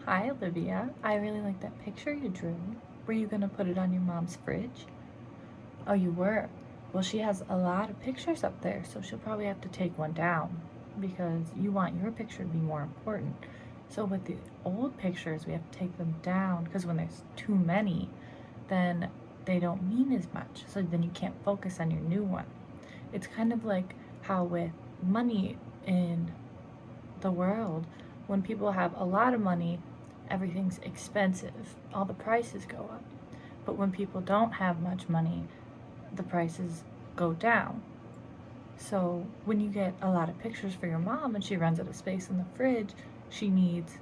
Hi, Olivia. I really like that picture you drew. Were you gonna put it on your mom's fridge? Oh, you were? Well, she has a lot of pictures up there, so she'll probably have to take one down because you want your picture to be more important. So with the old pictures, we have to take them down because when there's too many, then they don't mean as much. So then you can't focus on your new one. It's kind of like how with money in the world, when people have a lot of money, everything's expensive. All the prices go up. But when people don't have much money, the prices go down. So when you get a lot of pictures for your mom and she runs out of space in the fridge, she needs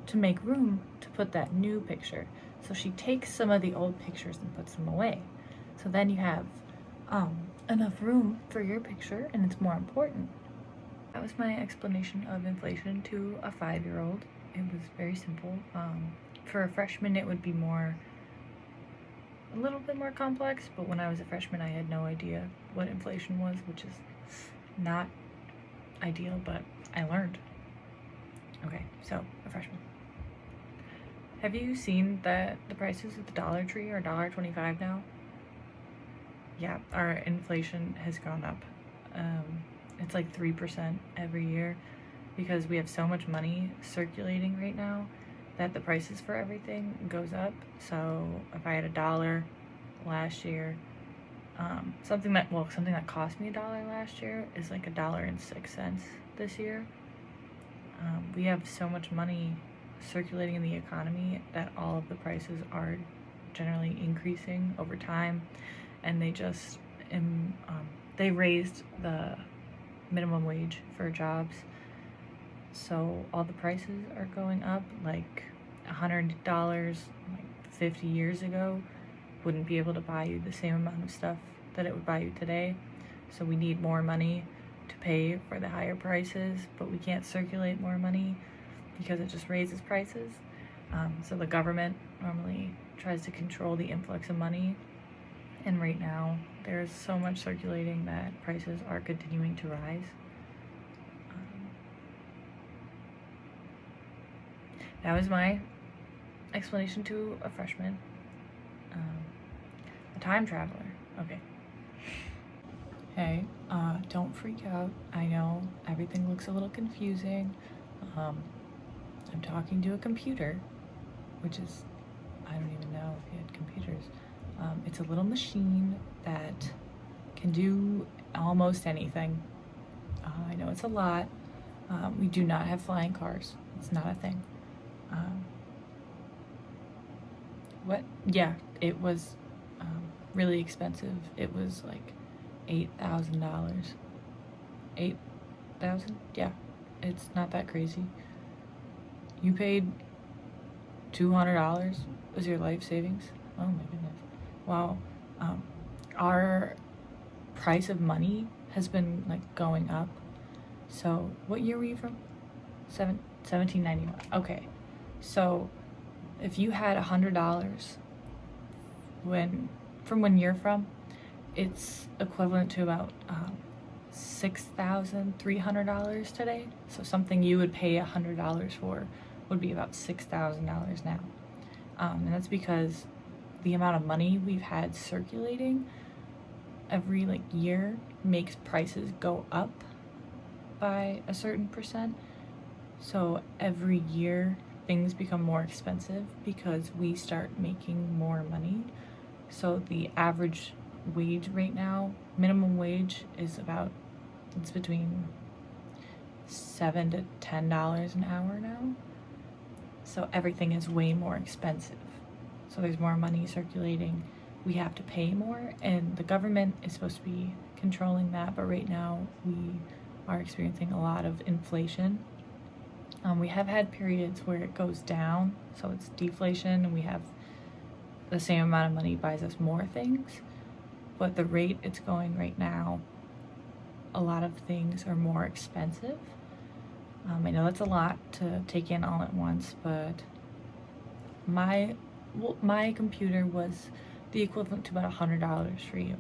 to make room to put that new picture. So she takes some of the old pictures and puts them away. So then you have enough room for your picture and it's more important. That was my explanation of inflation to a 5-year-old. It was very simple. For a freshman, it would be a little bit more complex, but when I was a freshman, I had no idea what inflation was, which is not ideal, but I learned. Okay, so a freshman. Have you seen that the prices at the Dollar Tree are $1.25 now? Yeah, our inflation has gone up. It's like 3% every year because we have so much money circulating right now that the prices for everything goes up. So if I had $1 last year, something that cost me $1 last year is like $1.06 this year. We have so much money circulating in the economy that all of the prices are generally increasing over time, and they raised the minimum wage for jobs, so all the prices are going up. Like $100 like 50 years ago wouldn't be able to buy you the same amount of stuff that it would buy you today. So we need more money to pay for the higher prices, but we can't circulate more money because it just raises prices. So the government normally tries to control the influx of money, and right now there's so much circulating that prices are continuing to rise. That was my explanation to a freshman. A time traveler. Okay. Hey, don't freak out. I know everything looks a little confusing. I'm talking to a computer, which is, I don't even know if you had computers. It's a little machine that can do almost anything. I know it's a lot. We do not have flying cars. It's not a thing. What? Yeah, it was really expensive. It was like $8,000. 8,000? Yeah, it's not that crazy. You paid $200 was your life savings? Oh my goodness. Wow. Our price of money has been like going up. So what year were you from? 1791. Okay. So if you had $100 when you're from, it's equivalent to about $6,300 today. So something you would pay $100 for would be about $6,000 now. And that's because the amount of money we've had circulating every year makes prices go up by a certain percent. So every year things become more expensive because we start making more money. So the average wage right now, minimum wage is it's between $7 to $10 an hour now. So everything is way more expensive. So there's more money circulating. We have to pay more, and the government is supposed to be controlling that, but right now we are experiencing a lot of inflation. We have had periods where it goes down, so it's deflation, and we have the same amount of money buys us more things, but the rate it's going right now, a lot of things are more expensive. I know that's a lot to take in all at once, but my computer was the equivalent to about $100 for you.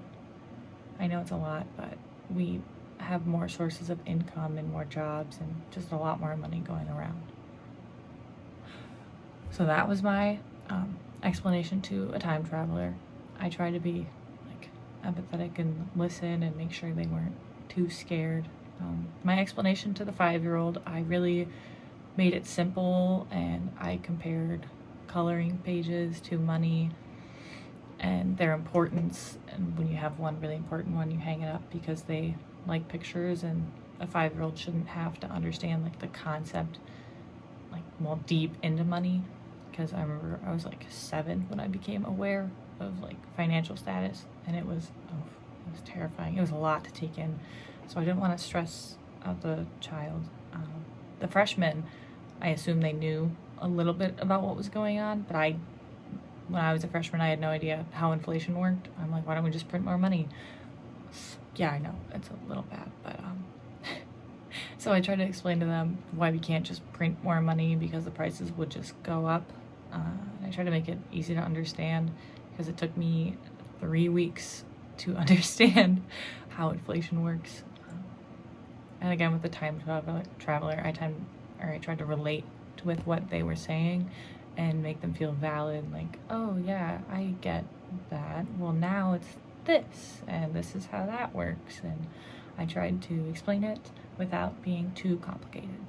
I know it's a lot, but we have more sources of income and more jobs and just a lot more money going around. So that was my explanation to a time traveler. I tried to be like empathetic and listen and make sure they weren't too scared. My explanation to the 5-year-old, I really made it simple, and I compared coloring pages to money and their importance. And when you have one really important one, you hang it up because they like pictures, and a 5-year-old shouldn't have to understand like the concept like more deep into money, because I remember I was like 7 when I became aware of like financial status, and it was terrifying. It was a lot to take in, so I didn't want to stress out the child. The freshmen, I assume they knew a little bit about what was going on, but when I was a freshman, I had no idea how inflation worked. I'm like, why don't we just print more money? Yeah, I know it's a little bad, but so I tried to explain to them why we can't just print more money, because the prices would just go up. And I tried to make it easy to understand, because it took me 3 weeks to understand how inflation works. And again, with the time traveler, I tried to relate with what they were saying and make them feel valid, like, oh yeah, I get that. Well, now it's this, and this is how that works. And I tried to explain it without being too complicated.